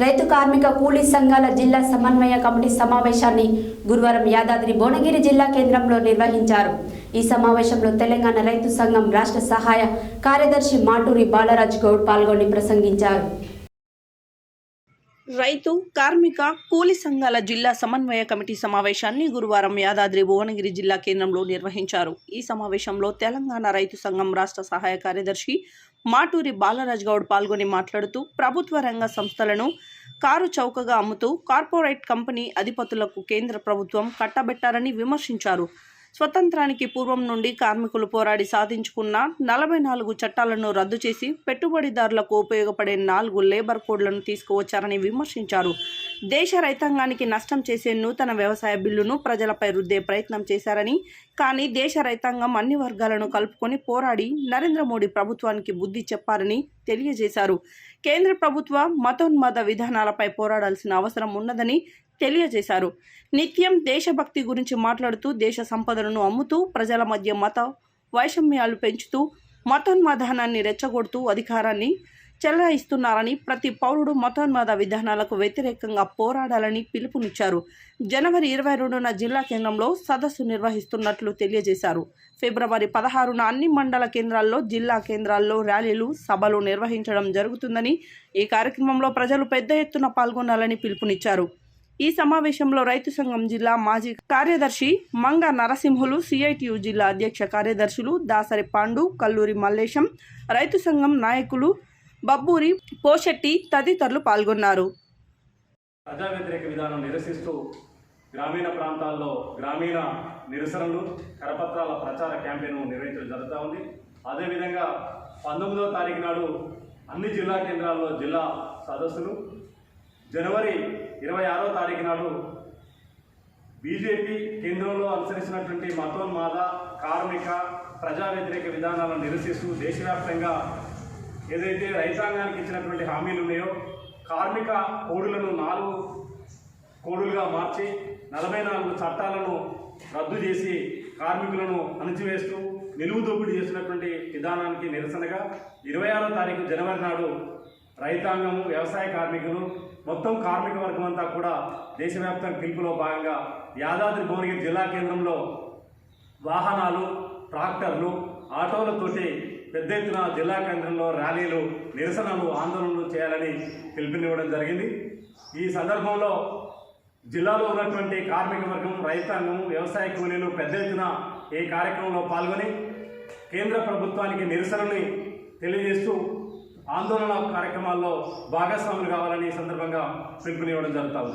రైతు కార్మిక కూలీ సంఘాల జిల్లా సమన్వయ కమిటీ సమావేశాన్ని గురువారం యాదాద్రి భువనగిరి జిల్లా కేంద్రంలో నిర్వహించారు. ఈ సమావేశంలో తెలంగాణ రైతు సంఘం రాష్ట్ర సహాయ కార్యదర్శి మాటూరి బాలరాజ్ గౌడ్ పాల్గొని ప్రసంగించారు. రైతు కార్మిక కూలీ సంఘాల జిల్లా సమన్వయ కమిటీ సమావేశాన్ని గురువారం యాదాద్రి భువనగిరి జిల్లా కేంద్రంలో నిర్వహించారు. ఈ సమావేశంలో తెలంగాణ రైతు సంఘం రాష్ట్ర సహాయ కార్యదర్శి మాటూరి బాలరాజ్ గౌడ్ పాల్గొని మాట్లాడుతూ ప్రభుత్వ రంగ సంస్థలను కారు చౌకగా అమ్ముతూ కార్పొరేట్ కంపెనీ అధిపతులకు కేంద్ర ప్రభుత్వం కట్టబెట్టారని విమర్శించారు. స్వతంత్రానికి పూర్వం నుండి కార్మికులు పోరాడి సాధించుకున్న 44 చట్టాలను రద్దు చేసి పెట్టుబడిదారులకు ఉపయోగపడే 4 లేబర్ కోడ్లను తీసుకువచ్చారని విమర్శించారు. దేశ రైతాంగానికి నష్టం చేసే నూతన వ్యవసాయ బిల్లును ప్రజలపై రుద్దే ప్రయత్నం చేశారని, కానీ దేశ రైతాంగం అన్ని వర్గాలను కలుపుకొని పోరాడి నరేంద్ర మోడీ ప్రభుత్వానికి బుద్ధి చెప్పారని తెలియజేశారు. కేంద్ర ప్రభుత్వ మతోన్మాద విధానాలపై పోరాడాల్సిన అవసరం ఉన్నదని తెలియజేశారు. నిత్యం దేశభక్తి గురించి మాట్లాడుతూ దేశ సంపదలను అమ్ముతూ ప్రజల మధ్య మత వైషమ్యాలు పెంచుతూ మతోన్మాదానాన్ని రెచ్చగొడుతూ అధికారాన్ని చెలాయిస్తున్నారని, ప్రతి పౌరుడు మతోన్మాద విధానాలకు వ్యతిరేకంగా పోరాడాలని పిలుపునిచ్చారు. జనవరి 22న జిల్లా కేంద్రంలో సదస్సు నిర్వహిస్తున్నట్లు తెలియజేశారు. ఫిబ్రవరి 16న అన్ని మండల కేంద్రాల్లో, జిల్లా కేంద్రాల్లో ర్యాలీలు, సభలు నిర్వహించడం జరుగుతుందని, ఈ కార్యక్రమంలో ప్రజలు పెద్ద ఎత్తున పాల్గొనాలని పిలుపునిచ్చారు. ఈ సమావేశంలో రైతు సంఘం జిల్లా మాజీ కార్యదర్శి మంగ నరసింహులు, సిఐటియు జిల్లా అధ్యక్ష కార్యదర్శులు దాసరి పాండు, కల్లూరి మల్లేశం, రైతు సంఘం నాయకులు బబ్బూరి పోషెట్టి తదితరులు పాల్గొన్నారు. ప్రజా వ్యతిరేక విధానం నిరసిస్తూ గ్రామీణ ప్రాంతాల్లో గ్రామీణ నిరసనలు, కరపత్రాల ప్రచార క్యాంపెయిన్ నిర్వహించడం జరుగుతూ ఉంది. అదేవిధంగా 19వ తారీఖు నాడు అన్ని జిల్లా కేంద్రాల్లో జిల్లా సదస్సులు, జనవరి 26వ తారీఖు నాడు బీజేపీ కేంద్రంలో అనుసరిస్తున్నటువంటి మతోన్మాద, కార్మిక, ప్రజా వ్యతిరేక విధానాలను నిరసిస్తూ దేశవ్యాప్తంగా ఏదైతే రైతాంగానికి ఇచ్చినటువంటి హామీలు ఉన్నాయో, కార్మిక కోడులను 4 కోడులుగా మార్చి 44 చట్టాలను రద్దు చేసి కార్మికులను అణచివేస్తూ నిలువు దోపిడీ చేసినటువంటి విధానానికి నిరసనగా 26వ తారీఖు జనవరి నాడు రైతాంగము, వ్యవసాయ కార్మికులు, మొత్తం కార్మిక వర్గం అంతా కూడా దేశవ్యాప్తంగా పిలుపులో భాగంగా యాదాద్రి భువనగిరి జిల్లా కేంద్రంలో వాహనాలు, ట్రాక్టర్లు, ఆటోలతోటి పెద్ద ఎత్తున జిల్లా కేంద్రంలో ర్యాలీలు, నిరసనలు, ఆందోళనలు చేయాలని పిలుపునివ్వడం జరిగింది. ఈ సందర్భంలో జిల్లాలో ఉన్నటువంటి కార్మిక వర్గం, రైతాంగం, వ్యవసాయ కూలీలు పెద్ద ఎత్తున ఈ కార్యక్రమంలో పాల్గొని కేంద్ర ప్రభుత్వానికి నిరసనని తెలియజేస్తూ ఆందోళన కార్యక్రమాల్లో భాగస్వాములు కావాలని ఈ సందర్భంగా పిలుపునివ్వడం జరుగుతుంది.